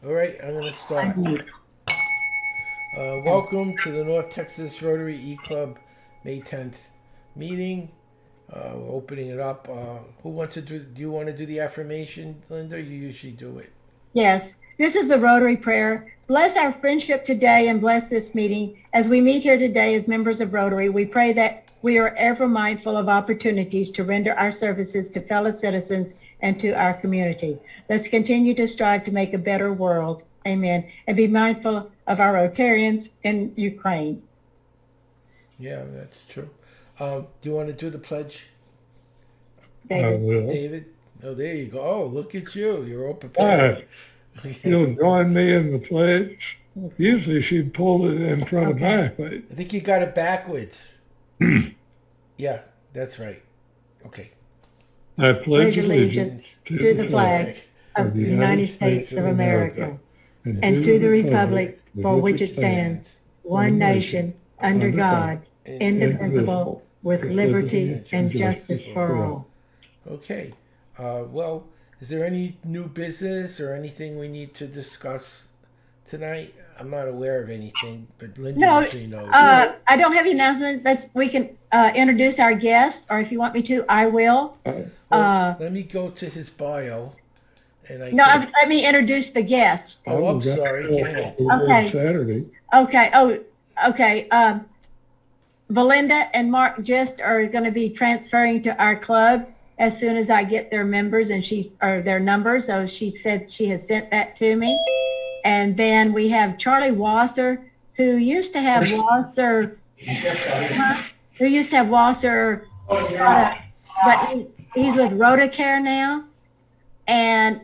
All right, I'm going to start. Welcome to the North Texas Rotary E-Club May 10th meeting. We're opening it up. Who wants to do you want to do the affirmation, Linda? You usually do it. Yes, this is a Rotary prayer. Bless our friendship today and bless this meeting. As we meet here today as members of Rotary, we pray that we are ever mindful of opportunities to render our services to fellow citizens and to our community. Let's continue to strive to make a better world. Amen. And be mindful of our Rotarians in Ukraine. Yeah, that's true. Do you want to do the pledge, I David. will. David? Oh, there you go. Oh, look at you. You're all prepared. You'll join me in the pledge. Usually she pulled it in front of my face. I think you got it backwards. Yeah, that's right. Okay. I pledge allegiance to the flag of the United States of America and to the republic for which it stands, one nation, under God, indivisible, with liberty and justice for all. Okay. Well, is there any new business or anything we need to discuss tonight? I'm not aware of anything, but Linda No, usually knows. I don't have any announcements. We can introduce our guest, or if you want me to, I will. Well, let me go to his bio, and I. No, can- let me introduce the guest. Oh, I'm sorry. Go ahead. Okay. Saturday. Okay. Oh, okay. Belinda and Mark just are going to be transferring to our club as soon as I get their members and their numbers. So she said she has sent that to me. And then we have Charlie Wasser, who used to have Wasser, but he's with Rotacare now. And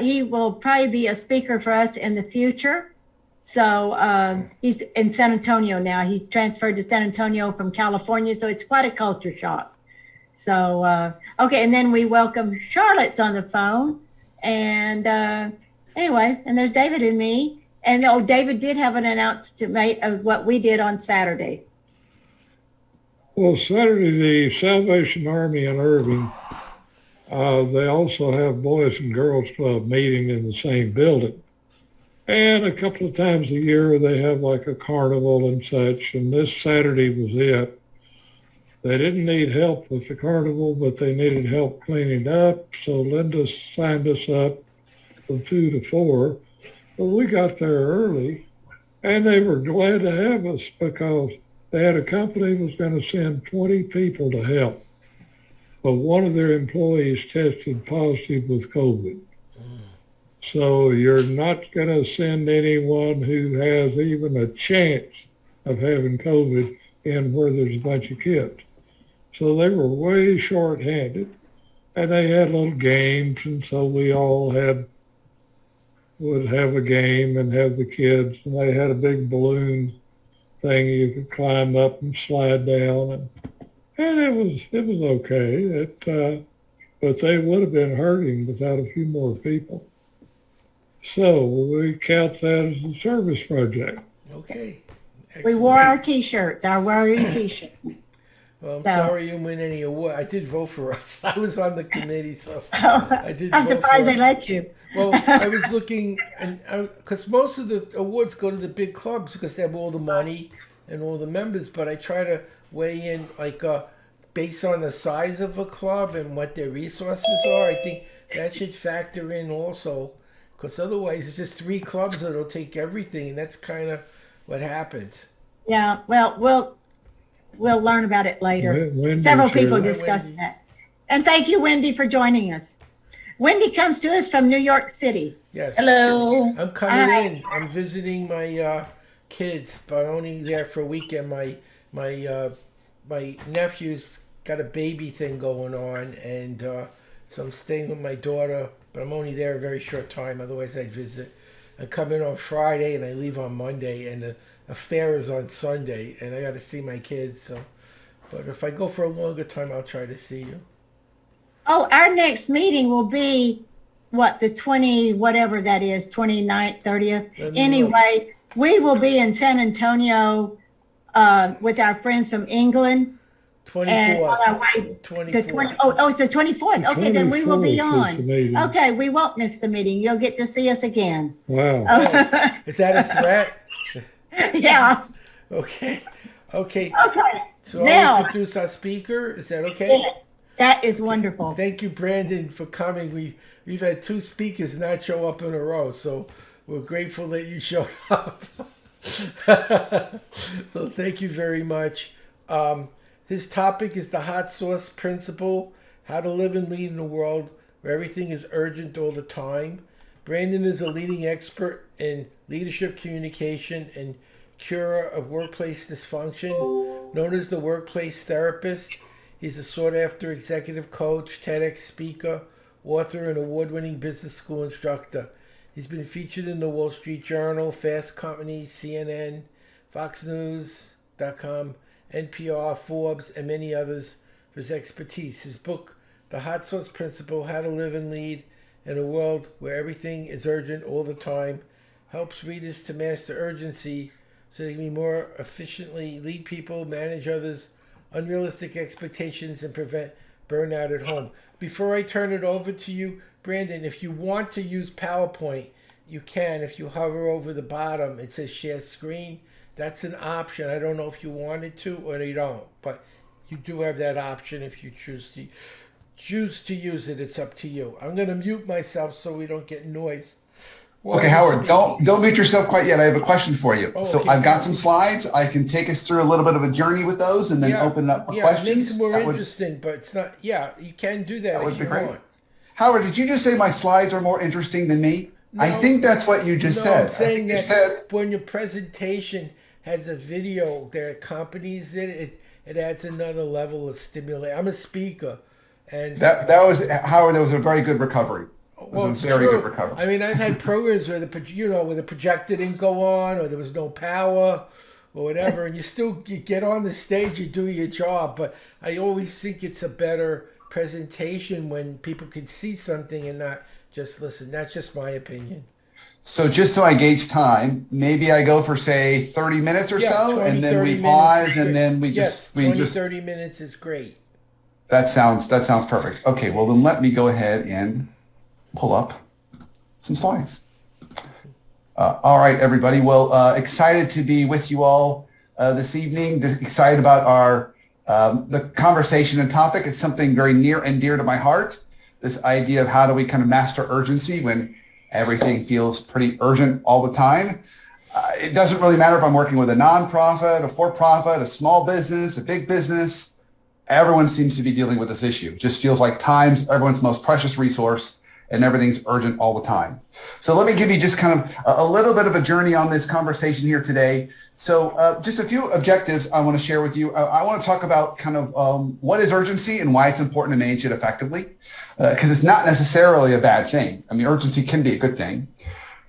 he will probably be a speaker for us in the future. So he's in San Antonio now. He's transferred to San Antonio from California, so it's quite a culture shock. So, okay, and then we welcome Charlotte's on the phone. And anyway, and there's David and me. And David did have an announcement of what we did on Saturday. Well, Saturday, the Salvation Army in Irving, they also have Boys and Girls Club meeting in the same building. And a couple of times a year, they have like a carnival and such. And this Saturday was it. They didn't need help with the carnival, but they needed help cleaning up. So Linda signed us up from 2 to 4. But we got there early, and they were glad to have us because they had a company that was going to send 20 people to help. But one of their employees tested positive with COVID. So you're not going to send anyone who has even a chance of having COVID in where there's a bunch of kids. So they were way short-handed, and they had little games, and so we all would have a game and have the kids, and they had a big balloon thing you could climb up and slide down, and it was okay. But they would have been hurting without a few more people. So we count that as a service project. Okay. We Excellent. wore our T-shirts, our Rotary T-shirts. Well, I'm So- sorry you didn't win any award. I did vote for us. I was on the committee, so I did. I'm vote surprised for they us. let you. Well, I was looking, and because most of the awards go to the big clubs because they have all the money and all the members. But I try to weigh in, like, based on the size of a club and what their resources are. I think that should factor in also, because otherwise it's just 3 clubs that'll take everything, and that's kind of what happens. Yeah, well, we'll learn about it later. Wendy's Several here. people Hi, discussed Wendy. that. And thank you, Wendy, for joining us. Wendy comes to us from New York City. Yes. Hello. I'm coming Hi. in. I'm visiting my kids, but only there for a weekend. My nephew's got a baby thing going on, and so I'm staying with my daughter. But I'm only there a very short time. Otherwise, I'd visit. I come in on Friday and I leave on Monday, and the affair is on Sunday, and I got to see my kids. So, but if I go for a longer time, I'll try to see you. Oh, our next meeting will be, the 20, whatever that is, 29th, 30th. Let me Anyway, we will be in San Antonio with our friends from England. And on 24th. our way, the 24th. it's the 24th. Okay, then we will be 24th is on. the meeting. Okay, we won't miss the meeting. You'll get to see us again. Wow. Is that a threat? Yeah, Okay. Okay. okay. So I'll Now, introduce our speaker. Is that okay? that is wonderful. Thank you, Brandon, for coming. We've had 2 speakers not show up in a row, so we're grateful that you showed up. So thank you very much. His topic is the hot sauce principle: how to live and lead in a world where everything is urgent all the time. Brandon is a leading expert in leadership communication and cure of workplace dysfunction. Known as the workplace therapist, he's a sought-after executive coach, TEDx speaker, author, and award-winning business school instructor. He's been featured in the Wall Street Journal, Fast Company, CNN, FoxNews.com, NPR, Forbes, and many others for his expertise. His book, The Hot Sauce Principle: How to Live and Lead in a World Where Everything is Urgent All the Time, helps readers to master urgency so they can be more efficiently lead people, manage others, unrealistic expectations, and prevent burnout at home. Before I turn it over to you, Brandon, if you want to use PowerPoint, you can. If you hover over the bottom, it says share screen. That's an option. I don't know if you wanted to or you don't, but you do have that option if you choose to use it. It's up to you. I'm going to mute myself so we don't get noise. while Okay, you're Howard, speaking. don't mute yourself quite yet. I have a question for you. Oh, So okay. I've got some slides. I can take us through a little bit of a journey with those and then open it up for It questions. makes it more That would- interesting, but it's not. Yeah, you can do that, That would if be you great. want. Howard, did you just say my slides are more interesting than me? I No. think that's what you just No, said. I'm saying I think you that said when your presentation has a video that accompanies it, it adds another level of stimulation. I'm a speaker, and that was Howard. That was a very good recovery. It was it's a very true. good recovery. I mean, I've had programs where where the projector didn't go on, or there was no power, or whatever, and you get on the stage, you do your job. But I always think it's a better presentation when people can see something and not just listen. That's just my opinion. So just so I gauge time, maybe I go for say 30 minutes or so, 20, and then 30 we minutes pause, is great. and then we yes, just we 20, just 30 minutes is great. that sounds perfect. Okay, well then let me go ahead and pull up some slides. All right, everybody. Well, excited to be with you all this evening. Excited about our the conversation and topic. It's something very near and dear to my heart. This idea of how do we kind of master urgency when everything feels pretty urgent all the time. It doesn't really matter if I'm working with a nonprofit, a for-profit, a small business, a big business. Everyone seems to be dealing with this issue. It just feels like time's everyone's most precious resource and everything's urgent all the time. So let me give you just kind of a little bit of a journey on this conversation here today. So just a few objectives I want to share with you. I want to talk about kind of what is urgency and why it's important to manage it effectively, because it's not necessarily a bad thing. I mean, urgency can be a good thing.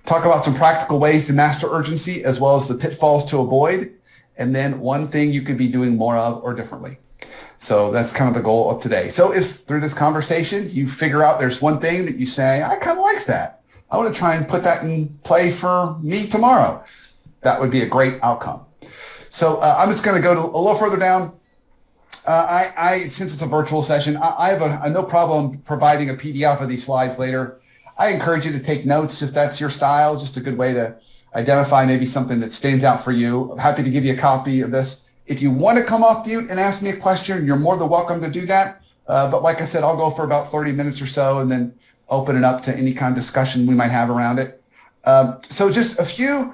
Talk about some practical ways to master urgency as well as the pitfalls to avoid, and then one thing you could be doing more of or differently. So that's kind of the goal of today. So if through this conversation, you figure out there's one thing that you say, I kind of like that. I want to try and put that in play for me tomorrow. That would be a great outcome. So I'm just going to go to a little further down. Since it's a virtual session, I have a no problem providing a PDF of these slides later. I encourage you to take notes if that's your style, just a good way to identify maybe something that stands out for you. I'm happy to give you a copy of this. If you want to come off mute and ask me a question, you're more than welcome to do that. But like I said, I'll go for about 30 minutes or so and then open it up to any kind of discussion we might have around it. So just a few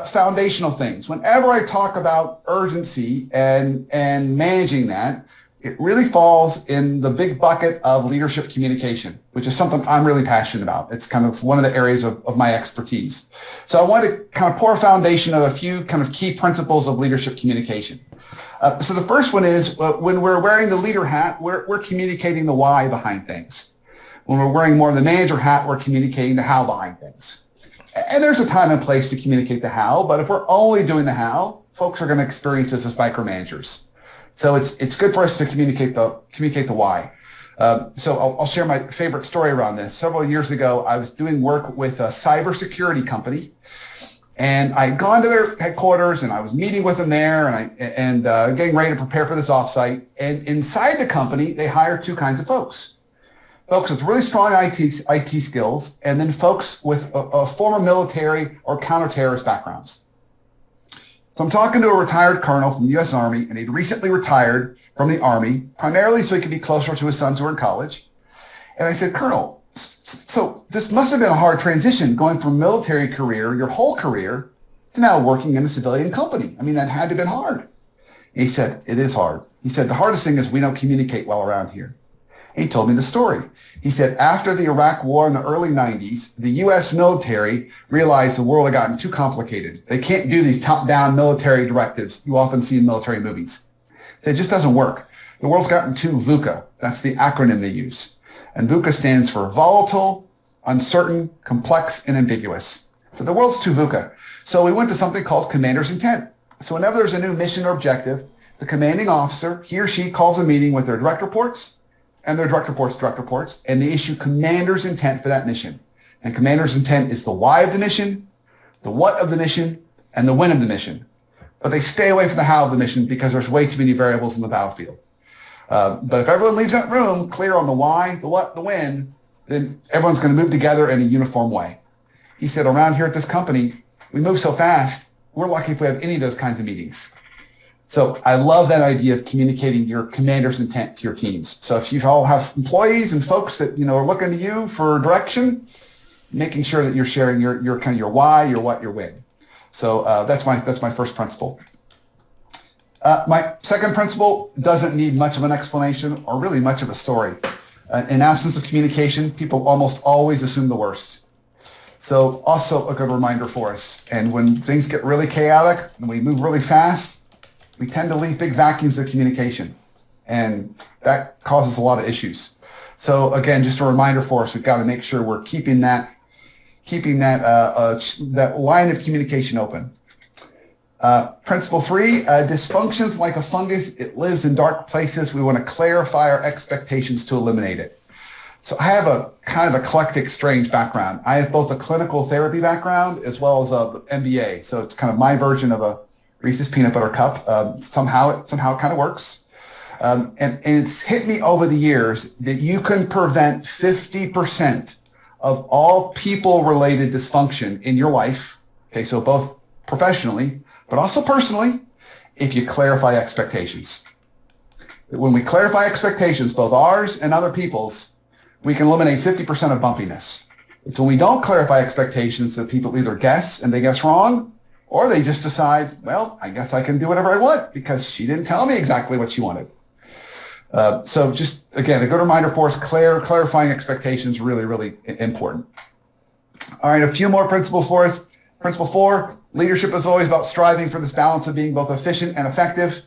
foundational things. Whenever I talk about urgency and managing that, it really falls in the big bucket of leadership communication, which is something I'm really passionate about. It's kind of one of the areas of my expertise. So I want to kind of pour a foundation of a few kind of key principles of leadership communication. So the first one is when we're wearing the leader hat, we're communicating the why behind things. When we're wearing more of the manager hat, we're communicating the how behind things. And there's a time and place to communicate the how, but if we're only doing the how, folks are going to experience this as micromanagers. So it's good for us to communicate the why. So I'll share my favorite story around this. Several years ago, I was doing work with a cybersecurity company, And I had gone to their headquarters and I was meeting with them there and getting ready to prepare for this offsite. And inside the company, they hire two kinds of folks. Folks with really strong IT skills, and then folks with a former military or counter-terrorist backgrounds. So I'm talking to a retired colonel from the U.S. Army, and he'd recently retired from the Army, primarily so he could be closer to his sons who are in college. And I said, Colonel, so this must have been a hard transition going from military career, your whole career, to now working in a civilian company. I mean, that had to have been hard. And he said, it is hard. He said, the hardest thing is we don't communicate well around here. And he told me the story. He said, after the Iraq War in the early 90s, the U.S. military realized the world had gotten too complicated. They can't do these top-down military directives you often see in military movies. It just doesn't work. The world's gotten too VUCA. That's the acronym they use. And VUCA stands for volatile, uncertain, complex, and ambiguous. So the world's too VUCA. So we went to something called commander's intent. So whenever there's a new mission or objective, the commanding officer, he or she calls a meeting with their direct reports and their direct reports, and they issue commander's intent for that mission. And commander's intent is the why of the mission, the what of the mission, and the when of the mission. But they stay away from the how of the mission because there's way too many variables in the battlefield. But if everyone leaves that room clear on the why, the what, the when, then everyone's going to move together in a uniform way. He said, around here at this company, we move so fast, we're lucky if we have any of those kinds of meetings. So I love that idea of communicating your commander's intent to your teams. So if you all have employees and folks that are looking to you for direction, making sure that you're sharing your kind of your why, your what, your when. So that's my first principle. My second principle doesn't need much of an explanation or really much of a story. In absence of communication, people almost always assume the worst. So also a good reminder for us. And when things get really chaotic and we move really fast, we tend to leave big vacuums of communication, and that causes a lot of issues. So again, just a reminder for us, we've got to make sure we're keeping that line of communication open. Principle 3, dysfunctions like a fungus, it lives in dark places. We want to clarify our expectations to eliminate it. So I have a kind of eclectic, strange background. I have both a clinical therapy background as well as a MBA. So it's kind of my version of a Reese's peanut butter cup. Somehow it kind of works. And it's hit me over the years that you can prevent 50% of all people-related dysfunction in your life. Okay, so both professionally, but also personally, if you clarify expectations. When we clarify expectations, both ours and other people's, we can eliminate 50% of bumpiness. It's when we don't clarify expectations that people either guess and they guess wrong, or they just decide, well, I guess I can do whatever I want because she didn't tell me exactly what she wanted. So just, again, a good reminder for us, clarifying expectations, really, really important. All right, a few more principles for us. Principle 4, leadership is always about striving for this balance of being both efficient and effective.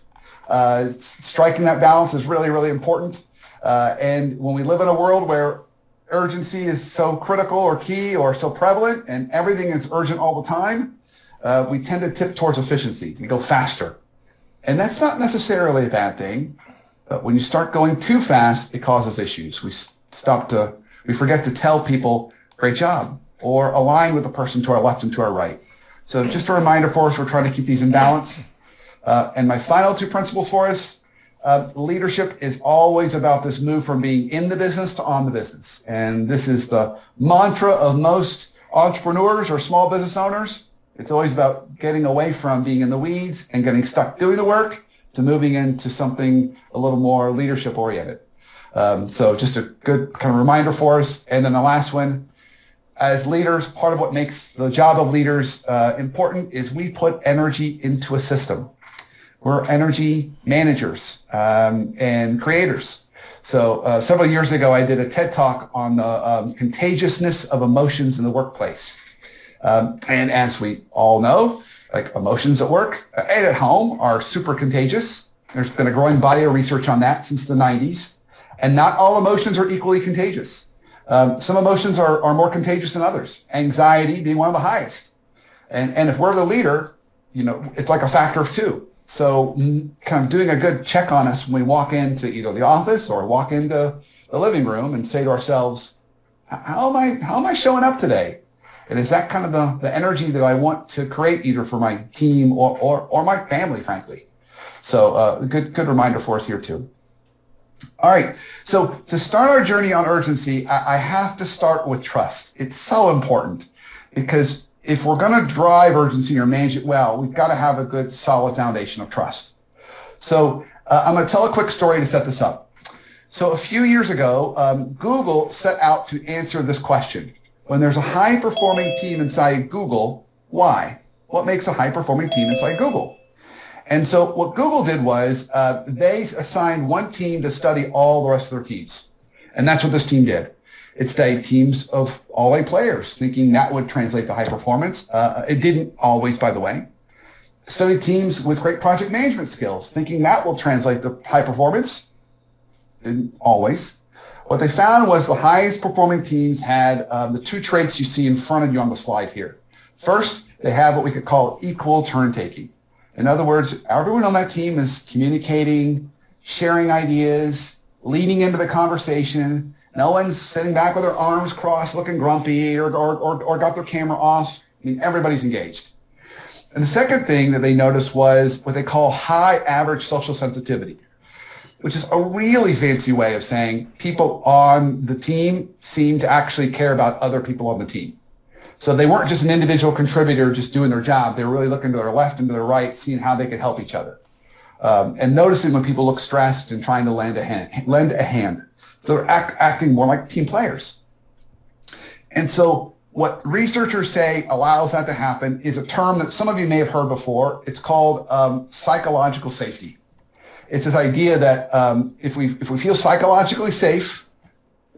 Striking that balance is really, really important. And when we live in a world where urgency is so critical or key or so prevalent and everything is urgent all the time, we tend to tip towards efficiency. We go faster. And that's not necessarily a bad thing. But when you start going too fast, it causes issues. We forget to tell people, great job, or align with the person to our left and to our right. So just a reminder for us, we're trying to keep these in balance. And my final two principles for us, leadership is always about this move from being in the business to on the business. And this is the mantra of most entrepreneurs or small business owners. It's always about getting away from being in the weeds and getting stuck doing the work to moving into something a little more leadership oriented. So just a good kind of reminder for us. And then the last one, as leaders, part of what makes the job of leaders important is we put energy into a system. We're energy managers and creators. So several years ago, I did a TED Talk on the contagiousness of emotions in the workplace. And as we all know, like emotions at work and at home are super contagious. There's been a growing body of research on that since the 90s. And not all emotions are equally contagious. Some emotions are more contagious than others, anxiety being one of the highest. And if we're the leader, it's like a factor of 2. So kind of doing a good check on us when we walk into either the office or walk into the living room and say to ourselves, how am I showing up today? And is that kind of the energy that I want to create either for my team or my family, frankly? So good reminder for us here too. All right, so to start our journey on urgency, I have to start with trust. It's so important because if we're going to drive urgency or manage it well, we've got to have a good, solid foundation of trust. So I'm going to tell a quick story to set this up. So a few years ago, Google set out to answer this question. When there's a high-performing team inside Google, why? What makes a high-performing team inside Google? And so what Google did was they assigned one team to study all the rest of their teams. And that's what this team did. It studied teams of all A players, thinking that would translate to high performance. It didn't always, by the way. Studied teams with great project management skills, thinking that will translate to high performance. Didn't always. What they found was the highest performing teams had the two traits you see in front of you on the slide here. First, they have what we could call equal turn taking. In other words, everyone on that team is communicating, sharing ideas, leaning into the conversation. No one's sitting back with their arms crossed looking grumpy or got their camera off. I mean, everybody's engaged. And the second thing that they noticed was what they call high average social sensitivity, which is a really fancy way of saying people on the team seem to actually care about other people on the team. So they weren't just an individual contributor just doing their job. They were really looking to their left and to their right, seeing how they could help each other. And noticing when people look stressed and trying to lend a hand. So they're acting more like team players. And so what researchers say allows that to happen is a term that some of you may have heard before. It's called psychological safety. It's this idea that if we feel psychologically safe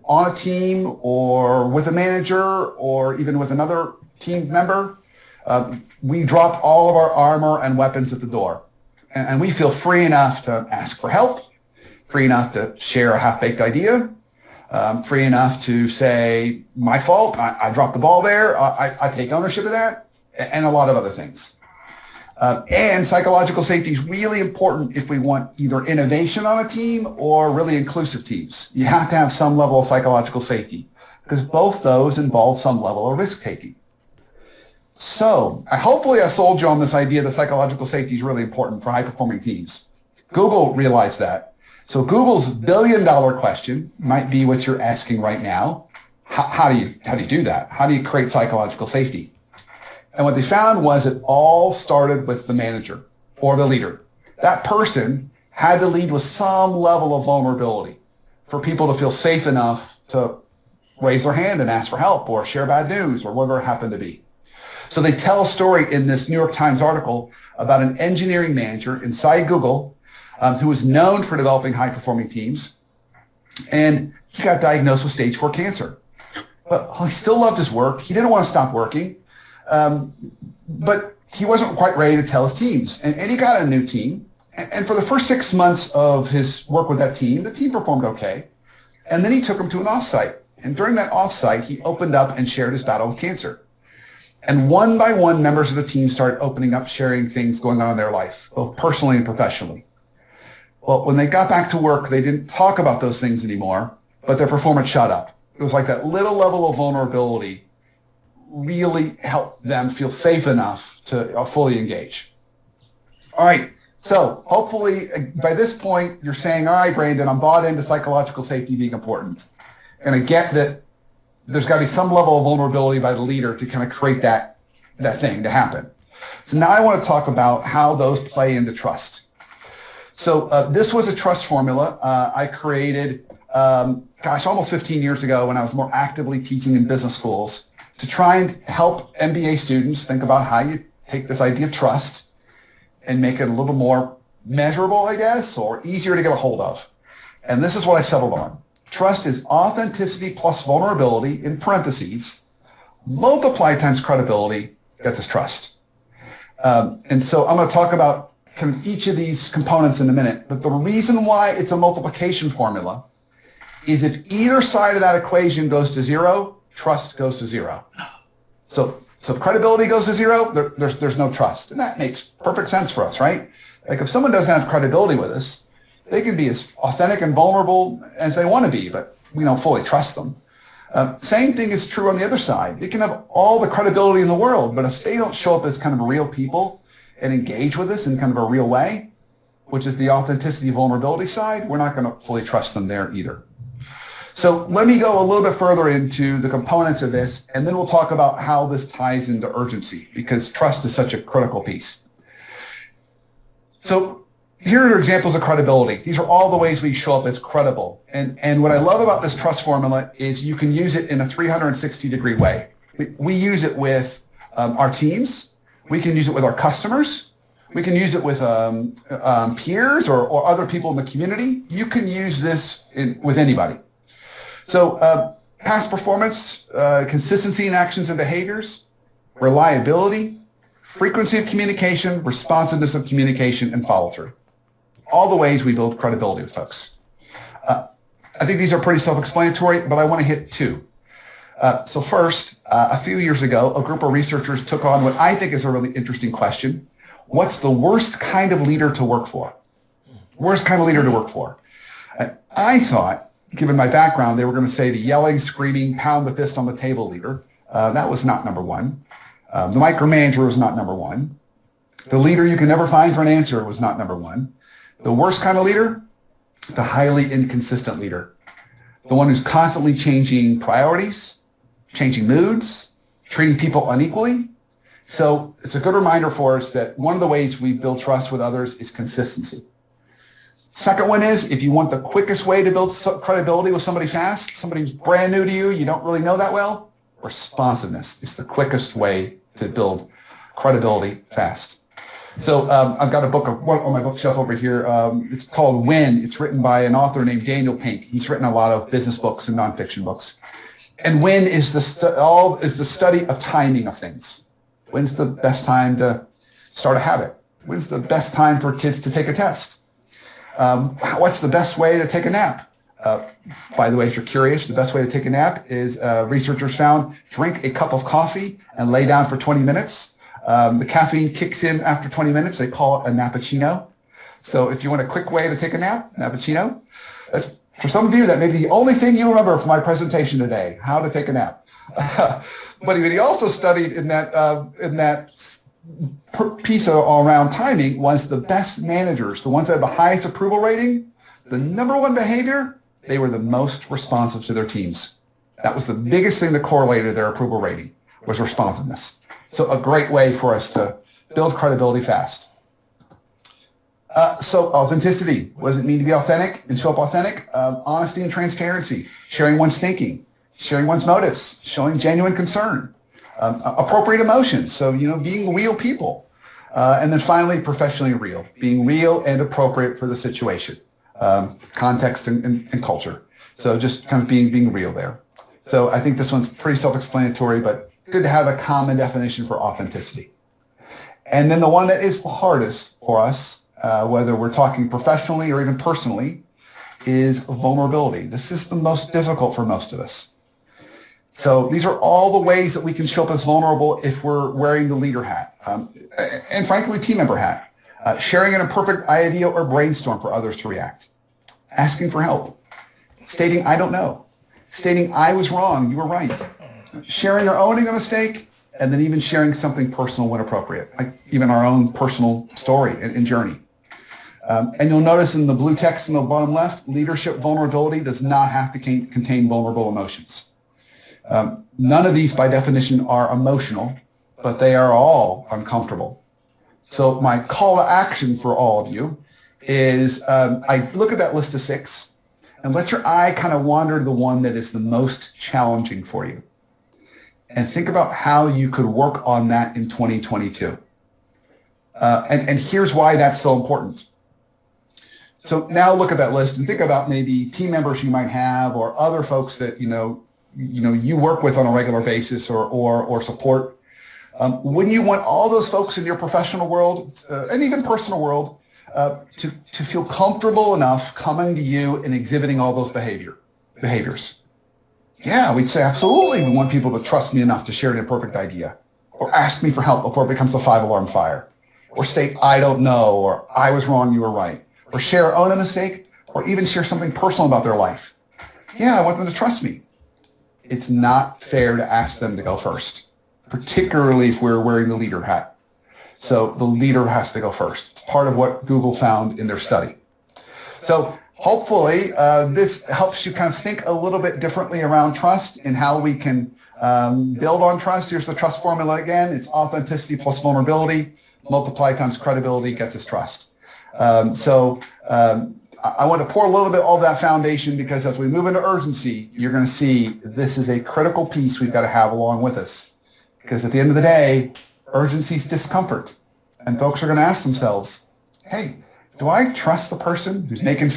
on a team or with a manager or even with another team member, we drop all of our armor and weapons at the door. And we feel free enough to ask for help, free enough to share a half-baked idea, free enough to say, my fault, I dropped the ball there, I take ownership of that, and a lot of other things. And psychological safety is really important if we want either innovation on a team or really inclusive teams. You have to have some level of psychological safety because both those involve some level of risk-taking. So hopefully I sold you on this idea that psychological safety is really important for high-performing teams. Google realized that. So Google's billion-dollar question might be what you're asking right now. How do you do that? How do you create psychological safety? And what they found was it all started with the manager or the leader. That person had to lead with some level of vulnerability for people to feel safe enough to raise their hand and ask for help or share bad news or whatever it happened to be. So they tell a story in this New York Times article about an engineering manager inside Google who was known for developing high-performing teams. And he got diagnosed with stage 4 cancer. But he still loved his work. He didn't want to stop working. But he wasn't quite ready to tell his teams. And he got a new team. And for the first 6 months of his work with that team, the team performed okay. And then he took them to an offsite. And during that offsite, he opened up and shared his battle with cancer. And one by one, members of the team started opening up, sharing things going on in their life, both personally and professionally. Well, when they got back to work, they didn't talk about those things anymore, but their performance shot up. It was like that little level of vulnerability really helped them feel safe enough to fully engage. All right. So hopefully by this point, you're saying, all right, Brandon, I'm bought into psychological safety being important. And I get that there's got to be some level of vulnerability by the leader to kind of create that thing to happen. So now I want to talk about how those play into trust. So this was a trust formula I created, almost 15 years ago when I was more actively teaching in business schools to try and help MBA students think about how you take this idea of trust and make it a little more measurable, I guess, or easier to get a hold of. And this is what I settled on. Trust is authenticity plus vulnerability, in parentheses, multiplied times credibility gets us trust. And so I'm going to talk about kind of each of these components in a minute. But the reason why it's a multiplication formula is if either side of that equation goes to zero, trust goes to zero. So if credibility goes to zero, there's no trust. And that makes perfect sense for us, right? Like if someone doesn't have credibility with us, they can be as authentic and vulnerable as they want to be, but we don't fully trust them. Same thing is true on the other side. They can have all the credibility in the world, but if they don't show up as kind of real people and engage with us in kind of a real way, which is the authenticity, vulnerability side, we're not going to fully trust them there either. So let me go a little bit further into the components of this, and then we'll talk about how this ties into urgency, because trust is such a critical piece. So here are examples of credibility. These are all the ways we show up as credible. And what I love about this trust formula is you can use it in a 360-degree way. We use it with our teams. We can use it with our customers. We can use it with peers or other people in the community. You can use this with anybody. So past performance, consistency in actions and behaviors, reliability, frequency of communication, responsiveness of communication, and follow-through. All the ways we build credibility with folks. I think these are pretty self-explanatory, but I want to hit two. So first, a few years ago, a group of researchers took on what I think is a really interesting question. What's the worst kind of leader to work for? Worst kind of leader to work for. I thought, given my background, they were going to say the yelling, screaming, pound the fist on the table leader. That was not number one. The micromanager was not number one. The leader you can never find for an answer was not number one. The worst kind of leader, the highly inconsistent leader. The one who's constantly changing priorities, changing moods, treating people unequally. So it's a good reminder for us that one of the ways we build trust with others is consistency. Second one is, if you want the quickest way to build credibility with somebody fast, somebody who's brand new to you, you don't really know that well, responsiveness is the quickest way to build credibility fast. So I've got a book on my bookshelf over here. It's called When. It's written by an author named Daniel Pink. He's written a lot of business books and nonfiction books. And when is the study of timing of things. When's the best time to start a habit? When's the best time for kids to take a test? What's the best way to take a nap? By the way, if you're curious, the best way to take a nap is researchers found drink a cup of coffee and lay down for 20 minutes. The caffeine kicks in after 20 minutes. They call it a nappuccino. So if you want a quick way to take a nap, nappuccino. That's, for some of you, that may be the only thing you remember from my presentation today, how to take a nap. But he also studied in that piece around timing was the best managers, the ones that had the highest approval rating, the number one behavior, they were the most responsive to their teams. That was the biggest thing that correlated their approval rating, was responsiveness. So a great way for us to build credibility fast. So authenticity. What does it mean to be authentic and show up authentic? Honesty and transparency, sharing one's thinking, sharing one's motives, showing genuine concern, appropriate emotions. So, being real people. And then finally, professionally real, being real and appropriate for the situation, context and culture. So just kind of being real there. So I think this one's pretty self-explanatory, but good to have a common definition for authenticity. And then the one that is the hardest for us, whether we're talking professionally or even personally, is vulnerability. This is the most difficult for most of us. So these are all the ways that we can show up as vulnerable if we're wearing the leader hat, and frankly, team member hat. Sharing an imperfect idea or brainstorm for others to react. Asking for help. Stating, I don't know. Stating, I was wrong, you were right. Sharing or owning a mistake, and then even sharing something personal when appropriate, like even our own personal story and journey. And you'll notice in the blue text in the bottom left, leadership vulnerability does not have to contain vulnerable emotions. None of these by definition are emotional, but they are all uncomfortable. So my call to action for all of you is I look at that list of 6 and let your eye kind of wander to the one that is the most challenging for you. And think about how you could work on that in 2022. And here's why that's so important. So now look at that list and think about maybe team members you might have or other folks that you work with on a regular basis or support. Wouldn't you want all those folks in your professional world and even personal world to feel comfortable enough coming to you and exhibiting all those behaviors? Yeah, we'd say absolutely. We want people to trust me enough to share an imperfect idea or ask me for help before it becomes a 5-alarm fire or state, I don't know, or I was wrong, you were right, or share or own a mistake or even share something personal about their life. Yeah, I want them to trust me. it's not fair to ask them to go first, particularly if we're wearing the leader hat. So the leader has to go first. It's part of what Google found in their study. So hopefully this helps you kind of think a little bit differently around trust and how we can build on trust. Here's the trust formula again. It's authenticity plus vulnerability, multiply times credibility gets us trust. I want to pour a little bit all that foundation because as we move into urgency, you're going to see this is a critical piece we've got to have along with us. Because at the end of the day, urgency is discomfort. And folks are going to ask themselves, hey, do I trust the person who's making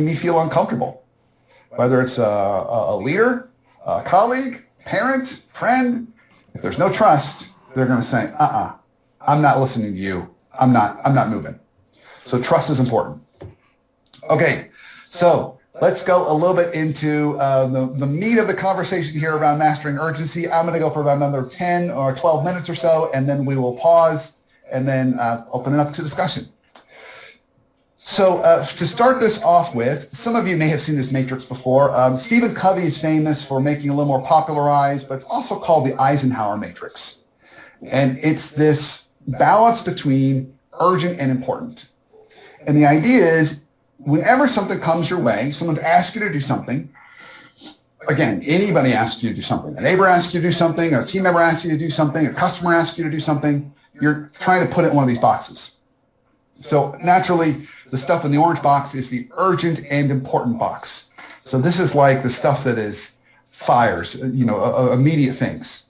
me feel uncomfortable? Whether it's a leader, a colleague, parent, friend, if there's no trust, they're going to say, I'm not listening to you. I'm not moving. So trust is important. Okay, so let's go a little bit into the meat of the conversation here around mastering urgency. I'm going to go for about another 10 or 12 minutes or so, and then we will pause and then open it up to discussion. So to start this off with, some of you may have seen this matrix before. Stephen Covey is famous for making it a little more popularized, but it's also called the Eisenhower matrix. And it's this balance between urgent and important. And the idea is, whenever something comes your way, someone asks you to do something, again, anybody asks you to do something, a neighbor asks you to do something, a team member asks you to do something, a customer asks you to do something, you're trying to put it in one of these boxes. So naturally, the stuff in the orange box is the urgent and important box. So this is like the stuff that is fires, immediate things.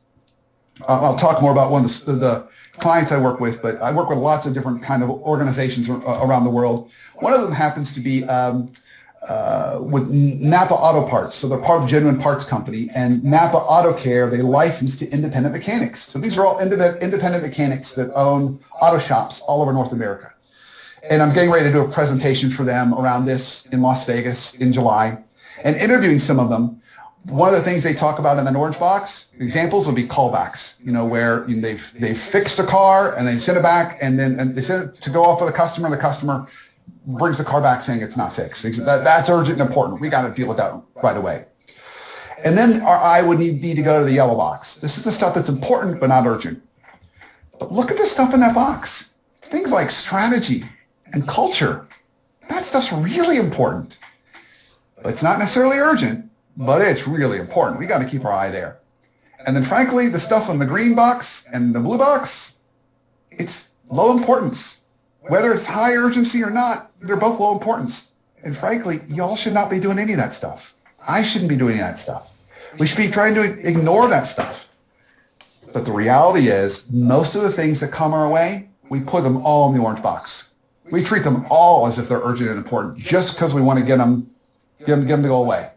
I'll talk more about one of the clients I work with, but I work with lots of different kind of organizations around the world. One of them happens to be with Napa Auto Parts. So they're part of Genuine Parts Company, and Napa Auto Care, they license to independent mechanics. So these are all independent mechanics that own auto shops all over North America. And I'm getting ready to do a presentation for them around this in Las Vegas in July. And interviewing some of them, one of the things they talk about in that orange box, examples would be callbacks, where they've fixed a car and they send it back and they send it to go off with the customer, and the customer brings the car back saying it's not fixed. That's urgent and important. We got to deal with that right away. And then our eye would need to go to the yellow box. This is the stuff that's important but not urgent. But look at the stuff in that box. It's things like strategy and culture. That stuff's really important. But it's not necessarily urgent, but it's really important. We got to keep our eye there. And then frankly, the stuff in the green box and the blue box, it's low importance. Whether it's high urgency or not, they're both low importance. And frankly, y'all should not be doing any of that stuff. I shouldn't be doing any of that stuff. We should be trying to ignore that stuff. But the reality is, most of the things that come our way, we put them all in the orange box. We treat them all as if they're urgent and important just because we want to get them to go away.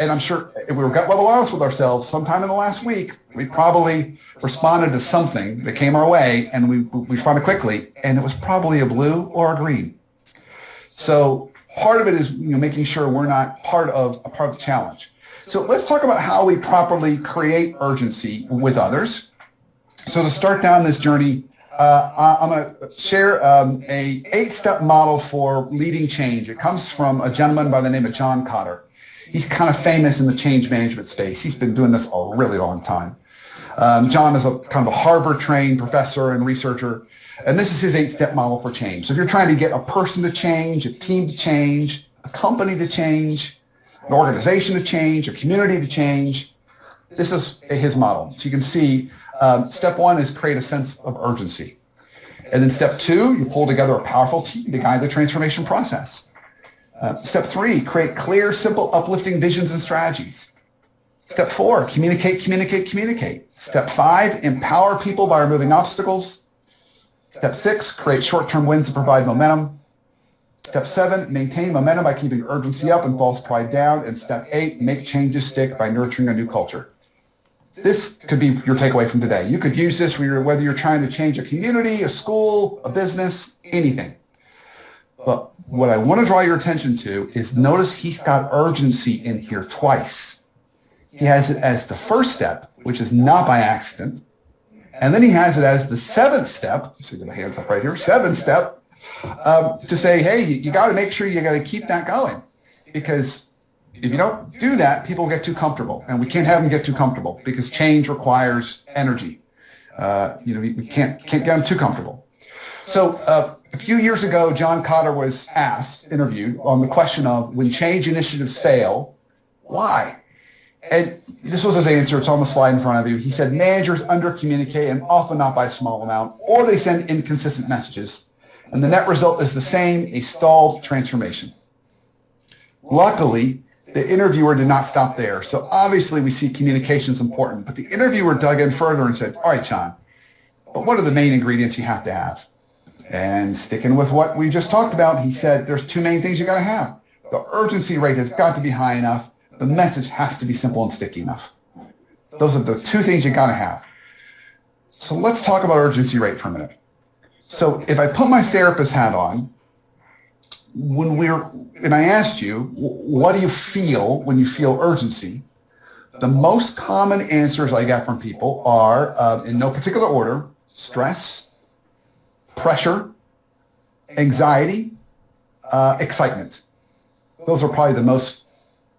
And I'm sure if we were gut level honest with ourselves, sometime in the last week, we probably responded to something that came our way, and we responded quickly, and it was probably a blue or a green. So part of it is making sure we're not part of the challenge. So let's talk about how we properly create urgency with others. So to start down this journey, I'm going to share a 8-step model for leading change. It comes from a gentleman by the name of John Kotter. He's kind of famous in the change management space. He's been doing this a really long time. John is a kind of a Harvard-trained professor and researcher, and this is his 8-step model for change. So if you're trying to get a person to change, a team to change, a company to change, an organization to change, a community to change, this is his model. So you can see step 1 is create a sense of urgency. And then step 2, you pull together a powerful team to guide the transformation process. Step 3, create clear, simple, uplifting visions and strategies. Step 4, communicate. Step 5, empower people by removing obstacles. Step 6, create short-term wins to provide momentum. Step 7, maintain momentum by keeping urgency up and false pride down. And step 8, make changes stick by nurturing a new culture. This could be your takeaway from today. You could use this whether you're trying to change a community, a school, a business, anything. But what I want to draw your attention to is notice he's got urgency in here twice. He has it as the first step, which is not by accident. And then he has it as the 7th step. So get my hands up right here. 7th step to say, hey, you got to make sure you got to keep that going, because If you don't do that, people get too comfortable, and we can't have them get too comfortable because change requires energy. We can't get them too comfortable. So a few years ago, John Cotter was interviewed on the question of when change initiatives fail, why? And this was his answer. It's on the slide in front of you. He said, managers under-communicate and often not by a small amount, or they send inconsistent messages. And the net result is the same, a stalled transformation. Luckily, the interviewer did not stop there. So obviously we see communication is important, but the interviewer dug in further and said, all right, John, but what are the main ingredients you have to have? And sticking with what we just talked about, he said, there's two main things you got to have. The urgency rate has got to be high enough. The message has to be simple and sticky enough. Those are the two things you got to have. So let's talk about urgency rate for a minute. So if I put my therapist hat on, and I asked you, what do you feel when you feel urgency? The most common answers I get from people are, in no particular order, stress, pressure, anxiety, excitement. Those are probably the most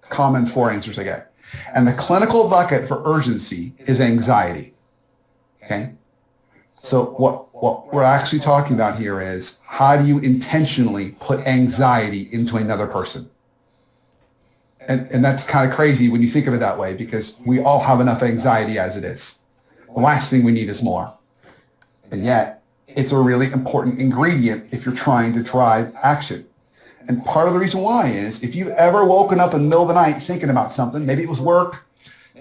common 4 answers I get. And the clinical bucket for urgency is anxiety. Okay? So what we're actually talking about here is how do you intentionally put anxiety into another person? And that's kind of crazy when you think of it that way, because we all have enough anxiety as it is. The last thing we need is more. And yet, it's a really important ingredient if you're trying to drive action. And part of the reason why is if you've ever woken up in the middle of the night thinking about something, maybe it was work,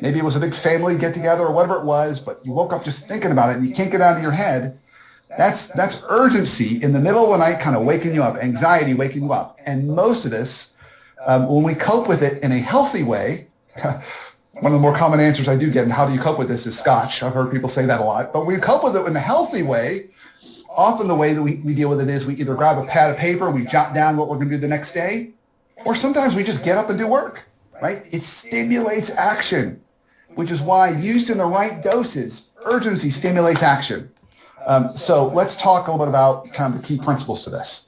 maybe it was a big family get together or whatever it was, but you woke up just thinking about it and you can't get it out of your head, that's urgency in the middle of the night kind of waking you up, anxiety waking you up. And most of this, when we cope with it in a healthy way, one of the more common answers I do get, and how do you cope with this, is scotch. I've heard people say that a lot. But we cope with it in a healthy way. Often the way that we deal with it is we either grab a pad of paper, we jot down what we're going to do the next day, or sometimes we just get up and do work, right? It stimulates action, which is why used in the right doses, urgency stimulates action. So let's talk a little bit about kind of the key principles to this.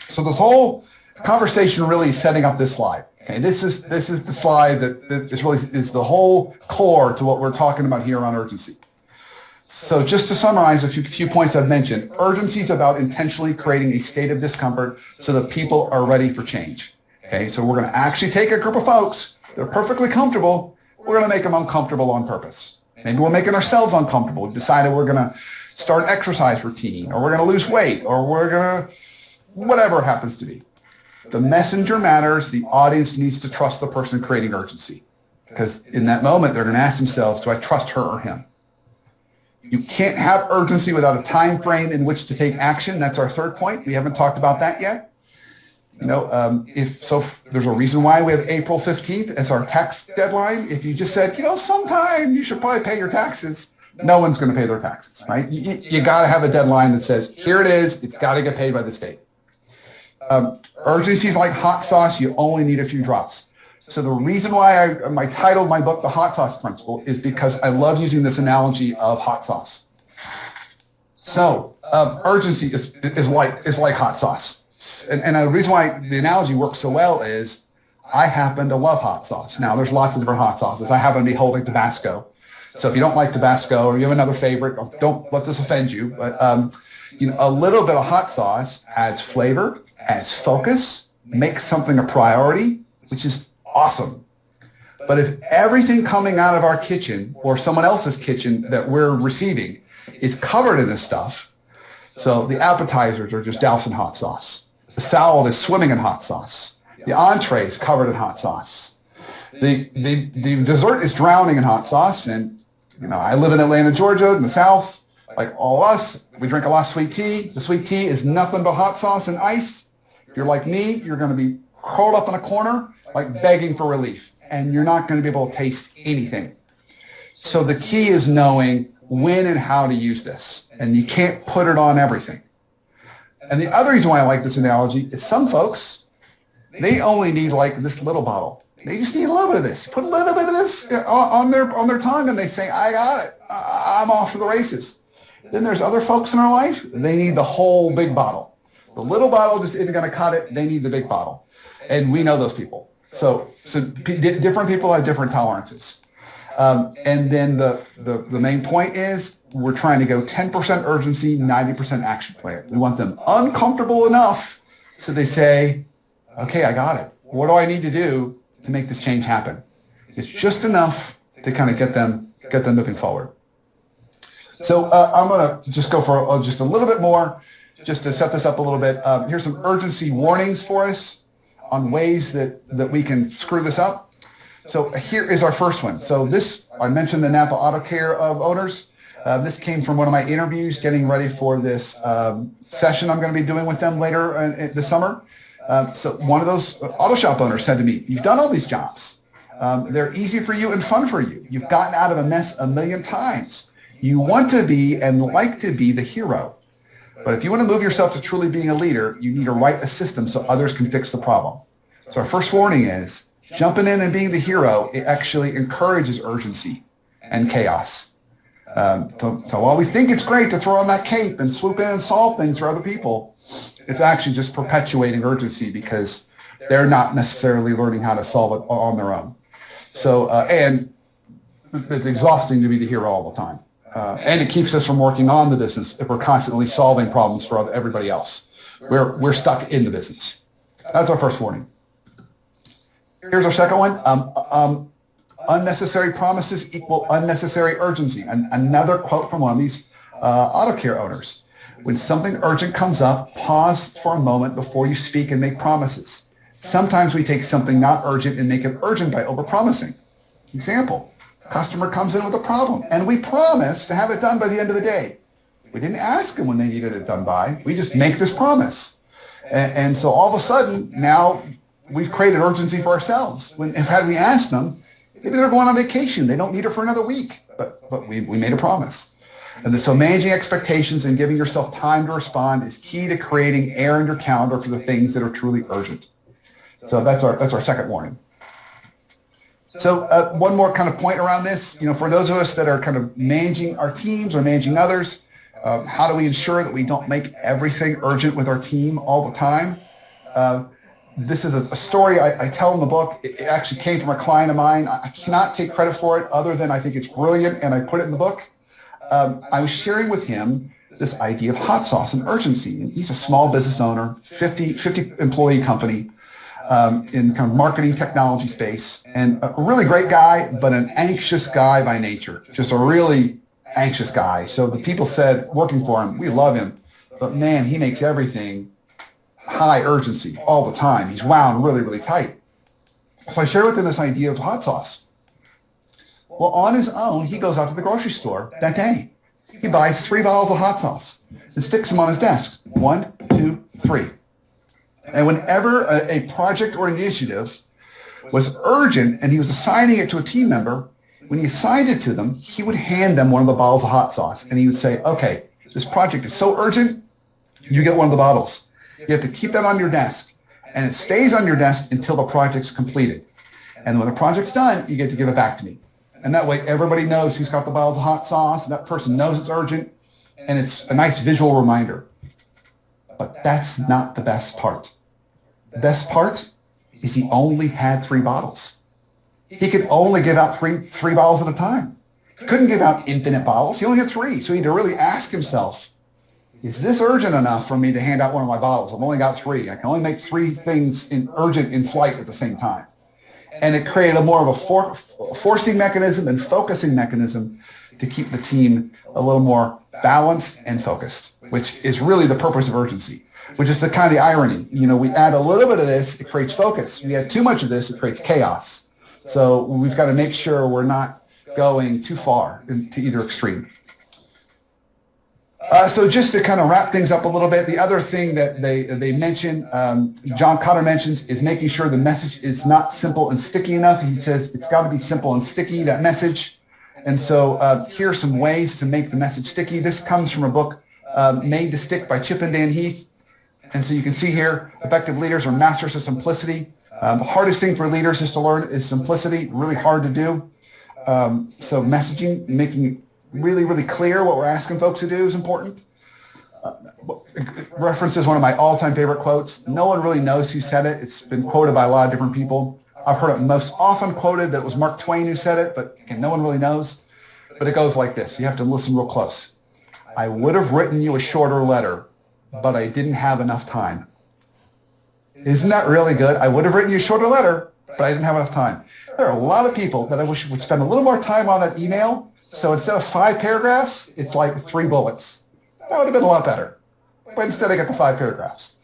So this whole conversation really is setting up this slide. Okay, this is the slide that is the whole core to what we're talking about here on urgency. So just to summarize a few points I've mentioned, urgency is about intentionally creating a state of discomfort so that people are ready for change. Okay, so we're going to actually take a group of folks, they're perfectly comfortable, we're going to make them uncomfortable on purpose. Maybe we're making ourselves uncomfortable. We've decided we're going to start an exercise routine, or we're going to lose weight, or we're going to, whatever it happens to be. The messenger matters. The audience needs to trust the person creating urgency, because in that moment, they're going to ask themselves, do I trust her or him? You can't have urgency without a time frame in which to take action. That's our third point. We haven't talked about that yet. If there's a reason why we have April 15th as our tax deadline. If you just said, sometime you should probably pay your taxes, no one's going to pay their taxes, right? You got to have a deadline that says, here it is. It's got to get paid by the state. Urgency is like hot sauce. You only need a few drops. So the reason why I titled my book The Hot Sauce Principle is because I love using this analogy of hot sauce. So urgency is like hot sauce. And the reason why the analogy works so well is I happen to love hot sauce. Now, there's lots of different hot sauces. I happen to be holding Tabasco. So if you don't like Tabasco or you have another favorite, don't let this offend you. But a little bit of hot sauce adds flavor, adds focus, makes something a priority, which is awesome. But if everything coming out of our kitchen or someone else's kitchen that we're receiving is covered in this stuff, so the appetizers are just doused in hot sauce. The salad is swimming in hot sauce. The entree is covered in hot sauce. The dessert is drowning in hot sauce. And, I live in Atlanta, Georgia, in the South. Like all of us, we drink a lot of sweet tea. The sweet tea is nothing but hot sauce and ice. If you're like me, you're going to be curled up in a corner, like begging for relief. And you're not going to be able to taste anything. So the key is knowing when and how to use this. And you can't put it on everything. And the other reason why I like this analogy is some folks, they only need like this little bottle. They just need a little bit of this. Put a little bit of this on their tongue and they say, I got it. I'm off to the races. Then there's other folks in our life, they need the whole big bottle. The little bottle just isn't going to cut it. They need the big bottle. And we know those people. Different people have different tolerances. And then the main point is we're trying to go 10% urgency, 90% action plan. We want them uncomfortable enough so they say, okay, I got it. What do I need to do to make this change happen? It's just enough to kind of get them moving forward. So I'm going to just go for just a little bit more, just to set this up a little bit. Here's some urgency warnings for us on ways that we can screw this up. So here is our first one. So this, I mentioned the Napa Auto Care owners. This came from one of my interviews getting ready for this session I'm going to be doing with them later this summer. So one of those auto shop owners said to me, you've done all these jobs. They're easy for you and fun for you. You've gotten out of a mess a million times. You want to be and like to be the hero. But if you want to move yourself to truly being a leader, you need to write a system so others can fix the problem. So our first warning is jumping in and being the hero, it actually encourages urgency and chaos. So while we think it's great to throw on that cape and swoop in and solve things for other people, it's actually just perpetuating urgency because they're not necessarily learning how to solve it on their own. So, and it's exhausting to be the hero all the time. And it keeps us from working on the business if we're constantly solving problems for everybody else. We're stuck in the business. That's our first warning. Here's our second one. Unnecessary promises equal unnecessary urgency. Another quote from one of these auto care owners. When something urgent comes up, pause for a moment before you speak and make promises. Sometimes we take something not urgent and make it urgent by overpromising. Example, customer comes in with a problem and we promise to have it done by the end of the day. We didn't ask them when they needed it done by. We just make this promise. And so all of a sudden, now we've created urgency for ourselves. Had we asked them, maybe they're going on vacation. They don't need it for another week, but we made a promise. And so managing expectations and giving yourself time to respond is key to creating air in your calendar for the things that are truly urgent. So that's our second warning. So one more kind of point around this, for those of us that are kind of managing our teams or managing others, how do we ensure that we don't make everything urgent with our team all the time? This is a story I tell in the book. It actually came from a client of mine. I cannot take credit for it other than I think it's brilliant and I put it in the book. I was sharing with him this idea of hot sauce and urgency. And he's a small business owner, 50 employee company in kind of marketing technology space, and a really great guy, but an anxious guy by nature, just a really anxious guy. So the people said, working for him, we love him, but man, he makes everything high urgency all the time. He's wound really, really tight. So I shared with him this idea of hot sauce. Well, on his own, he goes out to the grocery store that day. He buys 3 bottles of hot sauce and sticks them on his desk. 1, 2, 3. And whenever a project or initiative was urgent and he was assigning it to a team member, when he assigned it to them, he would hand them one of the bottles of hot sauce. And he would say, okay, this project is so urgent, you get one of the bottles. You have to keep that on your desk. And it stays on your desk until the project's completed. And when the project's done, you get to give it back to me. And that way, everybody knows who's got the bottles of hot sauce, and that person knows it's urgent, and it's a nice visual reminder. But that's not the best part. The best part is he only had 3 bottles. He could only give out three bottles at a time. He couldn't give out infinite bottles. He only had 3. So he had to really ask himself, is this urgent enough for me to hand out one of my bottles? I've only got 3. I can only make 3 things urgent in flight at the same time. And it created a more of a forcing mechanism and focusing mechanism to keep the team a little more balanced and focused, which is really the purpose of urgency, which is the kind of the irony. We add a little bit of this, it creates focus. We add too much of this, it creates chaos. So we've got to make sure we're not going too far into either extreme. So just to kind of wrap things up a little bit, the other thing that they mention, John Cotter mentions, is making sure the message is not simple and sticky enough. He says it's got to be simple and sticky, that message. And so here are some ways to make the message sticky. This comes from a book, Made to Stick by Chip and Dan Heath. And so you can see here, effective leaders are masters of simplicity. The hardest thing for leaders is to learn is simplicity, really hard to do. So messaging, making really, really clear what we're asking folks to do is important. References one of my all-time favorite quotes. No one really knows who said it. It's been quoted by a lot of different people. I've heard it most often quoted that it was Mark Twain who said it, but again, no one really knows. But it goes like this. You have to listen real close. I would have written you a shorter letter, but I didn't have enough time. Isn't that really good? I would have written you a shorter letter, but I didn't have enough time. There are a lot of people that I wish would spend a little more time on that email. So instead of 5 paragraphs, it's like 3 bullets. That would have been a lot better. But instead I got the 5 paragraphs.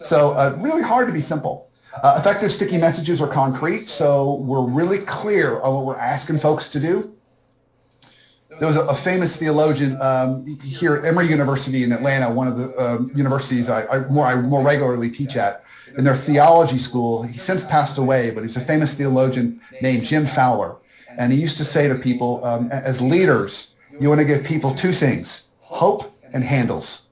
So really hard to be simple. Effective sticky messages are concrete. So we're really clear on what we're asking folks to do. There was a famous theologian here at Emory University in Atlanta, one of the universities I more regularly teach at. In their theology school, he since passed away, but he's a famous theologian named Jim Fowler. And he used to say to people, as leaders, you want to give people 2 things, hope and handles.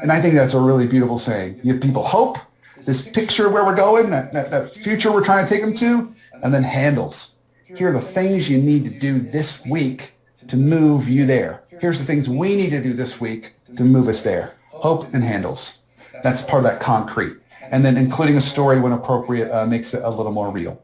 And I think that's a really beautiful saying. You give people hope, this picture of where we're going, that future we're trying to take them to, and then handles. Here are the things you need to do this week to move you there. Here's the things we need to do this week to move us there. Hope and handles. That's part of that concrete. And then including a story when appropriate makes it a little more real.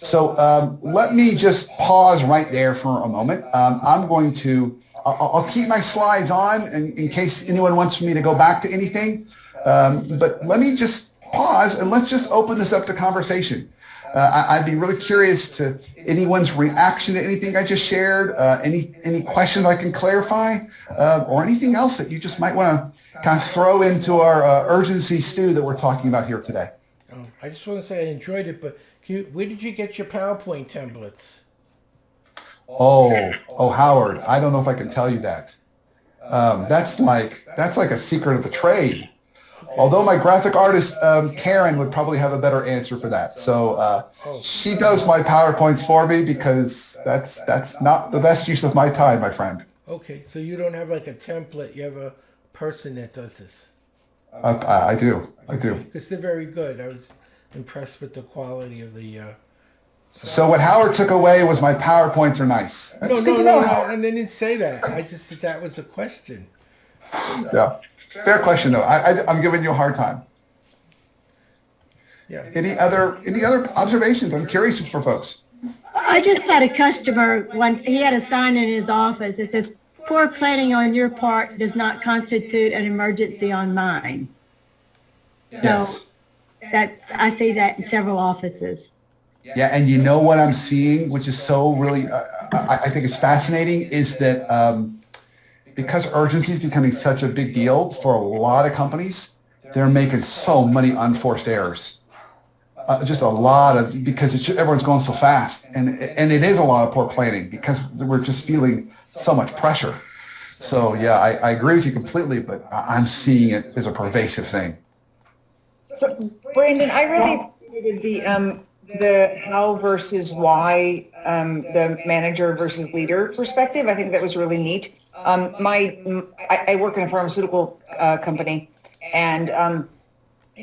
So let me just pause right there for a moment. I'll keep my slides on in case anyone wants me to go back to anything. But let me just pause and let's just open this up to conversation. I'd be really curious to anyone's reaction to anything I just shared, any questions I can clarify, or anything else that you just might want to kind of throw into our urgency stew that we're talking about here today. I just want to say I enjoyed it, but where did you get your PowerPoint templates? Oh, Howard, I don't know if I can tell you that. That's like a secret of the trade. Although my graphic artist, Karen, would probably have a better answer for that. So she does my PowerPoints for me because that's not the best use of my time, my friend. Okay, so you don't have like a template. You have a person that does this. I do. Because they're very good. I was impressed with the quality of the... So what Howard took away was my PowerPoints are nice. That's good to know, Howard. And they didn't say that. I just said that was a question. Yeah. Fair question, though. I'm giving you a hard time. Yeah. Any other observations? I'm curious for folks. I just had a customer when he had a sign in his office that says, "Poor planning on your part does not constitute an emergency on mine." Yes. So I see that in several offices. Yeah, and you know what I'm seeing, which is so really, I think it's fascinating, is that because urgency is becoming such a big deal for a lot of companies, they're making so many unforced errors. Just a lot of, because everyone's going so fast. And it is a lot of poor planning because we're just feeling so much pressure. So yeah, I agree with you completely, but I'm seeing it as a pervasive thing. So Brandon, I really appreciated the how versus why, the manager versus leader perspective. I think that was really neat. I work in a pharmaceutical company, and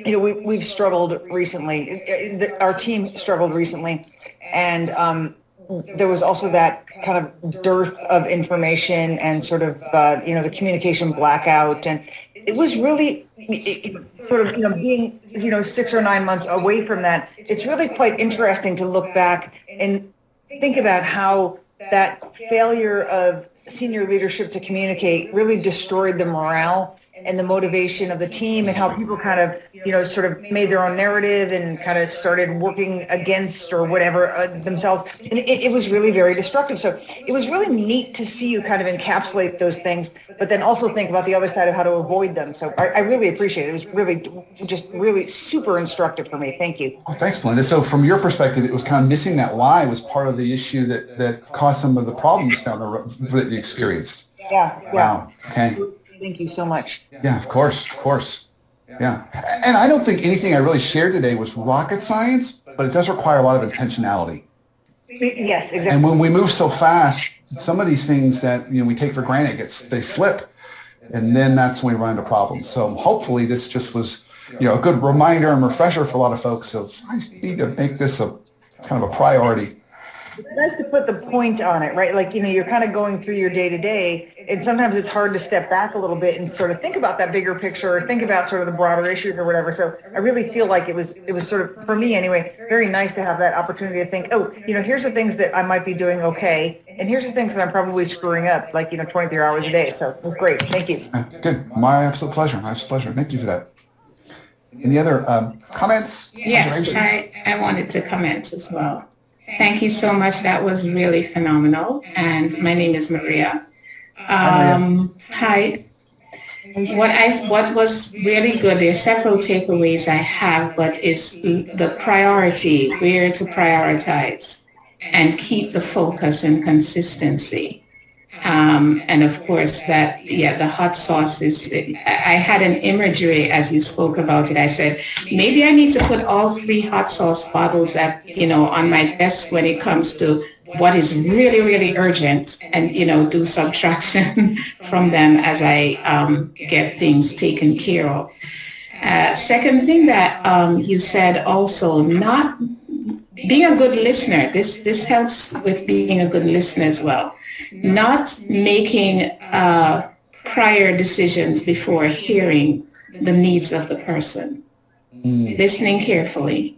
we've struggled recently. Our team struggled recently, and there was also that kind of dearth of information and sort of the communication blackout, and it was really sort of being 6 or 9 months away from that. It's really quite interesting to look back and think about how that failure of senior leadership to communicate really destroyed the morale and the motivation of the team, and how people kind of, sort of made their own narrative and kind of started working against or whatever themselves. And it was really very destructive. So it was really neat to see you kind of encapsulate those things, but then also think about the other side of how to avoid them. So I really appreciate it. It was really super instructive for me. Thank you. Oh, thanks, Belinda. So from your perspective, it was kind of missing that why was part of the issue that caused some of the problems down the road that you experienced. Yeah. Wow. Okay. Thank you so much. Yeah, of course. Yeah. And I don't think anything I really shared today was rocket science, but it does require a lot of intentionality. Yes, exactly. And when we move so fast, some of these things that we take for granted, they slip. And then that's when we run into problems. So hopefully this just was a good reminder and refresher for a lot of folks of, I need to make this a kind of a priority. It's nice to put the point on it, right? Like, you're kind of going through your day to day and sometimes it's hard to step back a little bit and sort of think about that bigger picture or think about sort of the broader issues or whatever. So I really feel like it was sort of, for me anyway, very nice to have that opportunity to think, oh, here's the things that I might be doing okay, and here's the things that I'm probably screwing up, like 23 hours a day. So it was great. Thank you. Good. My absolute pleasure. My absolute pleasure. Thank you for that. Any other comments? Yes, I wanted to comment as well. Thank you so much. That was really phenomenal. And my name is Maria. Hi. What was really good, there's several takeaways I have, but it's the priority, where to prioritize and keep the focus and consistency. And of course the hot sauce is, I had an imagery as you spoke about it. I said, maybe I need to put all 3 hot sauce bottles on my desk when it comes to what is really, really urgent, and, do subtraction from them as I get things taken care of. Second thing that you said also, not being a good listener. This helps with being a good listener as well. Not making prior decisions before hearing the needs of the person. Listening carefully,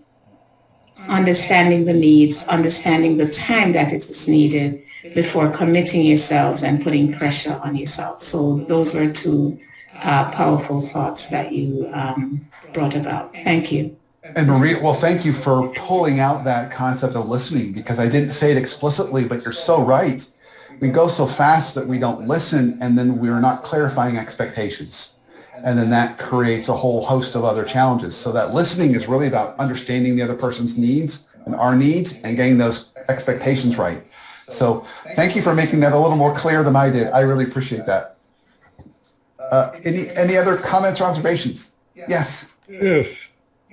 understanding the needs, understanding the time that it is needed before committing yourselves and putting pressure on yourself. So those were 2 powerful thoughts that you brought about. Thank you. And Maria, well, thank you for pulling out that concept of listening, because I didn't say it explicitly, but you're so right. We go so fast that we don't listen, and then we're not clarifying expectations. And then that creates a whole host of other challenges. So that listening is really about understanding the other person's needs and our needs and getting those expectations right. So thank you for making that a little more clear than I did. I really appreciate that. Any other comments or observations? Yes. Yes.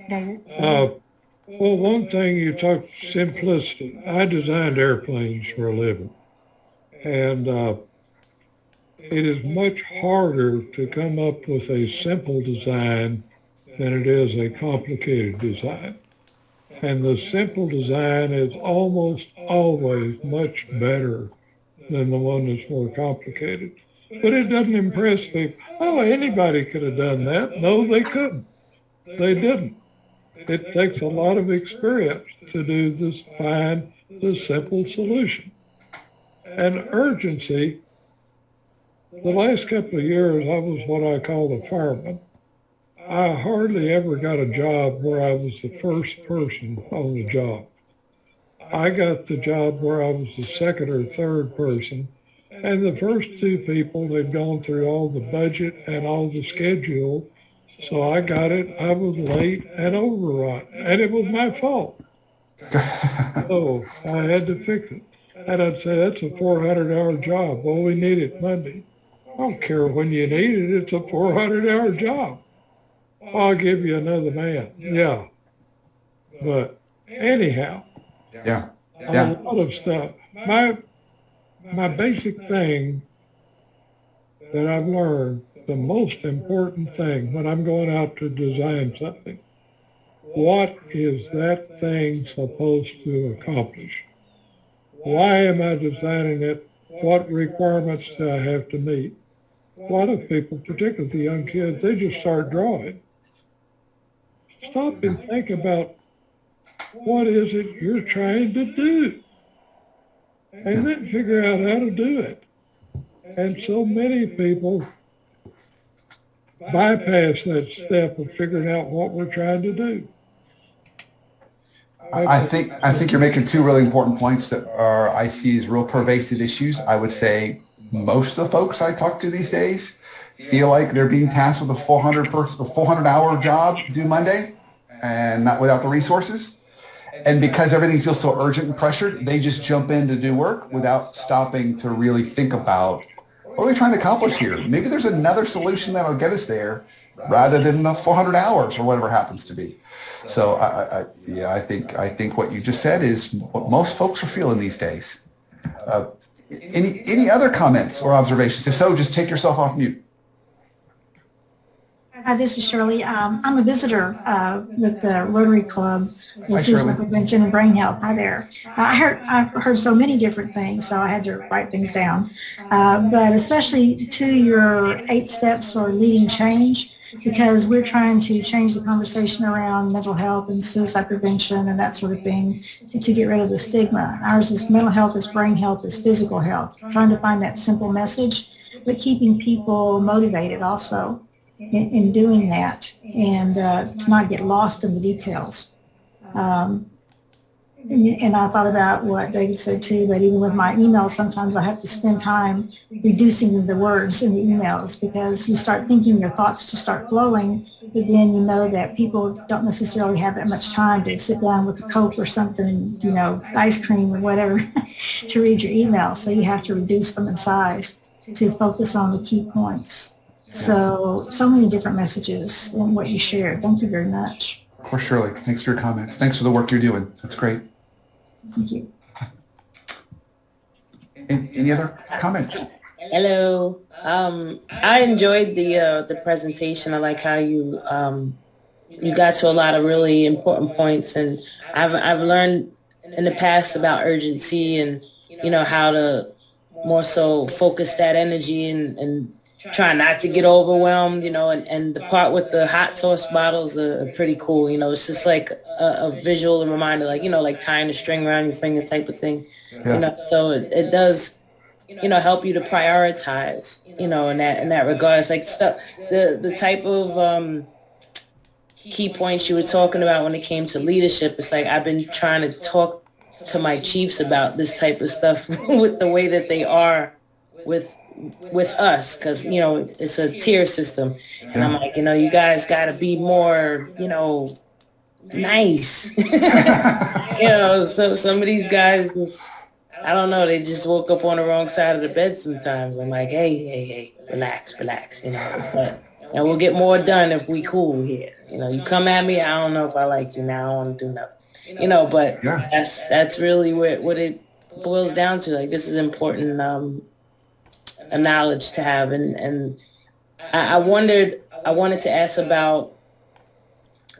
Well, one thing you talked simplicity. I designed airplanes for a living. And it is much harder to come up with a simple design than it is a complicated design. And the simple design is almost always much better than the one that's more complicated. But it doesn't impress people. Oh, anybody could have done that. No, they couldn't. They didn't. It takes a lot of experience to do this, find the simple solution. And urgency, the last couple of years, I was what I call a fireman. I hardly ever got a job where I was the first person on the job. I got the job where I was the second or third person, and the first 2 people, they'd gone through all the budget and all the schedule, so I got it. I was late and overrun, and it was my fault. So I had to fix it. And I'd say, that's a 400-hour job. Well, we need it Monday. I don't care when you need it. It's a 400-hour job. I'll give you another man. Yeah. But anyhow, Yeah. a lot of stuff. My basic thing that I've learned, the most important thing when I'm going out to design something, what is that thing supposed to accomplish? Why am I designing it? What requirements do I have to meet? A lot of people, particularly the young kids, they just start drawing. Stop and think about what is it you're trying to do? And then figure out how to do it. And so many people bypass that step of figuring out what we're trying to do. I think you're making 2 really important points that I see as real pervasive issues. I would say most of the folks I talk to these days feel like they're being tasked with a 400-hour job due Monday, and not without the resources. And because everything feels so urgent and pressured, they just jump in to do work without stopping to really think about, what are we trying to accomplish here? Maybe there's another solution that'll get us there rather than the 400 hours or whatever happens to be. So I think what you just said is what most folks are feeling these days. Any other comments or observations? If so, just take yourself off mute. Hi, this is Shirley. I'm a visitor with the Rotary Club, the Hi, Suicide Shirley. Prevention and Brain Health. Hi there. I've heard so many different things, so I had to write things down. But especially to your 8 steps for leading change, because we're trying to change the conversation around mental health and suicide prevention and that sort of thing to get rid of the stigma. Ours is mental health, is brain health, is physical health. Trying to find that simple message, but keeping people motivated also in doing that, and to not get lost in the details. And I thought about what David said too, but even with my emails, sometimes I have to spend time reducing the words in the emails, because you start thinking your thoughts to start flowing, but then you know that people don't necessarily have that much time to sit down with a Coke or something, ice cream or whatever, to read your email. So you have to reduce them in size to focus on the key points. So many different messages in what you shared. Thank you very much. Of course, Shirley. Thanks for your comments. Thanks for the work you're doing. That's great. Thank you. Any other comments? Hello. I enjoyed the presentation. I like how you got to a lot of really important points, and I've learned in the past about urgency and how to more so focus that energy and try not to get overwhelmed, and the part with the hot sauce bottles are pretty cool. It's just like a visual reminder, like tying a string around your finger type of thing. Yeah. So it does, help you to prioritize, in that regard. It's like stuff, the type of key points you were talking about when it came to leadership. It's like I've been trying to talk to my chiefs about this type of stuff with the way that they are with us, because it's a tier system, and I'm like, you guys got to be more nice. So some of these guys just, I don't know, they just woke up on the wrong side of the bed sometimes. I'm like, hey, relax, but and we'll get more done if we cool here. You come at me, I don't know if I like you now, I don't want to do nothing, but Yeah. that's really what it boils down to. Like, this is important a knowledge to have, and I wanted to ask about,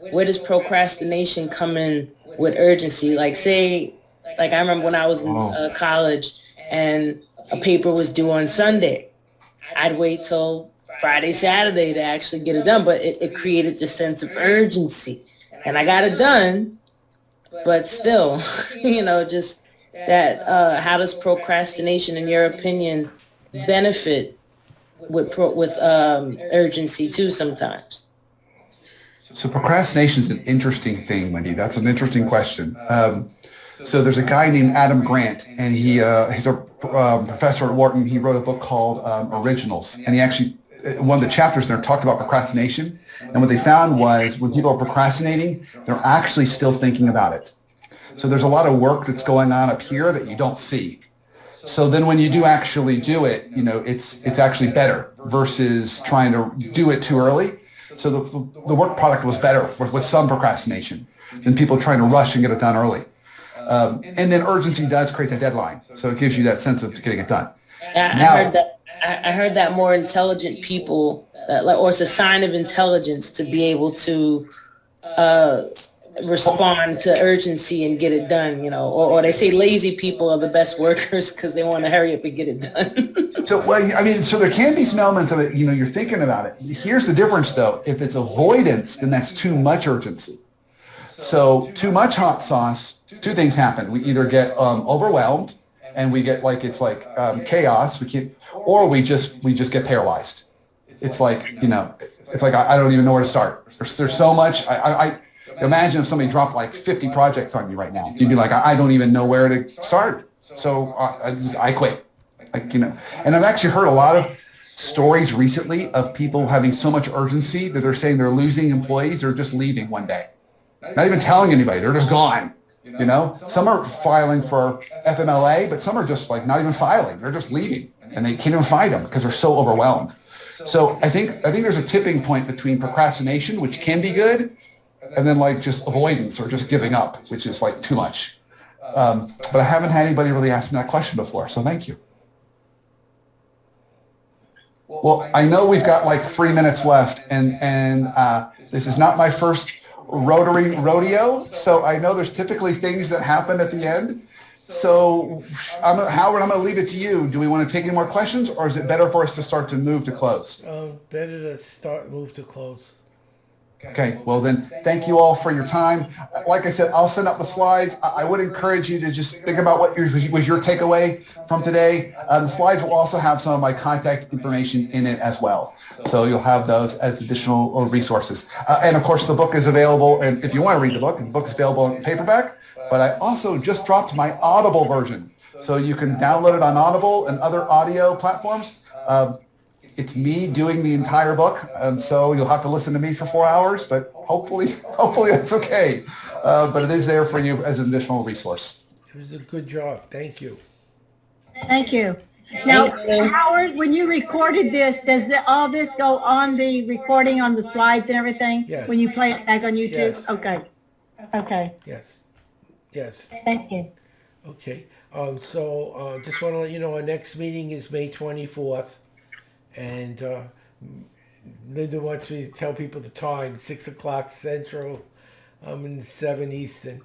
where does procrastination come in with urgency? Like, say, I remember when I was in college and a paper was due on Sunday, I'd wait till Friday, Saturday to actually get it done, but it created this sense of urgency, and I got it done, but still, just that, how does procrastination, in your opinion, benefit with urgency too sometimes? So procrastination is an interesting thing, Wendy. That's an interesting question. So there's a guy named Adam Grant, and he's a professor at Wharton. He wrote a book called Originals, and he actually, one of the chapters there talked about procrastination. And what they found was when people are procrastinating, they're actually still thinking about it. So there's a lot of work that's going on up here that you don't see. So then when you do actually do it, it's actually better versus trying to do it too early. So the work product was better with some procrastination than people trying to rush and get it done early. And then urgency does create the deadline. So it gives you that sense of getting it done. I heard that more intelligent people, or it's a sign of intelligence to be able to respond to urgency and get it done, or they say lazy people are the best workers because they want to hurry up and get it done. So there can be some elements of it, you're thinking about it. Here's the difference though. If it's avoidance, then that's too much urgency. So too much hot sauce, two things happen. We either get overwhelmed and we get chaos. Or we just get paralyzed. It's like, I don't even know where to start. There's so much. I imagine if somebody dropped like 50 projects on you right now, you'd be like, I don't even know where to start. So I quit. And I've actually heard a lot of stories recently of people having so much urgency that they're saying they're losing employees or just leaving one day. Not even telling anybody, they're just gone. Some are filing for FMLA, but some are just not even filing. They're just leaving and they can't even find them because they're so overwhelmed. So I think there's a tipping point between procrastination, which can be good, and then just avoidance or just giving up, which is too much. But I haven't had anybody really ask me that question before. So thank you. Well, I know we've got like 3 minutes left, and this is not my first Rotary rodeo, so I know there's typically things that happen at the end. So, Howard, I'm going to leave it to you. Do we want to take any more questions, or is it better for us to start to move to close? Better to move to close. Okay, well then, thank you all for your time. Like I said, I'll send out the slides. I would encourage you to just think about what was your takeaway from today. The slides will also have some of my contact information in it as well. So you'll have those as additional resources. And of course, the book is available. And if you want to read the book is available in paperback. But I also just dropped my Audible version. So you can download it on Audible and other audio platforms. It's me doing the entire book, so you'll have to listen to me for 4 hours, but hopefully that's okay. But it is there for you as an additional resource. It was a good job. Thank you. Thank you. Now, Thank you. Howard, when you recorded this, does all this go on the recording on the slides and everything? Yes. When you play it back on YouTube? Yes. Okay. Okay. Yes. Yes. Thank you. Okay. So just want to let you know our next meeting is May 24th. And Linda wants me to tell people the time, 6 o'clock Central, and 7 Eastern.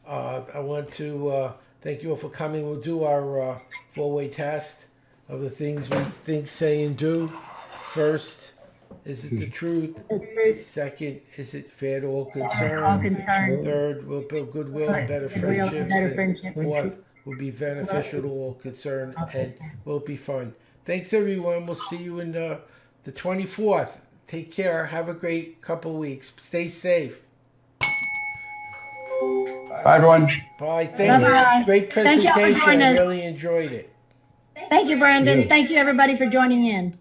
I want to thank you all for coming. We'll do our four-way test of the things we think, say, and do. First, is it the truth? Second, is it fair to all concerned? All concerned. Third, will build goodwill and better Goodwill and friendships. better And friendships. fourth, will be beneficial to all concerned and will be fun. Thanks, everyone. We'll see you in the 24th. Take care. Have a great couple weeks. Stay safe. Bye, everyone. Bye. Thanks. Bye-bye. Great Thank you all for presentation. joining I us. really enjoyed it. Thank you, Brandon. Yeah. Thank you, everybody, for joining in.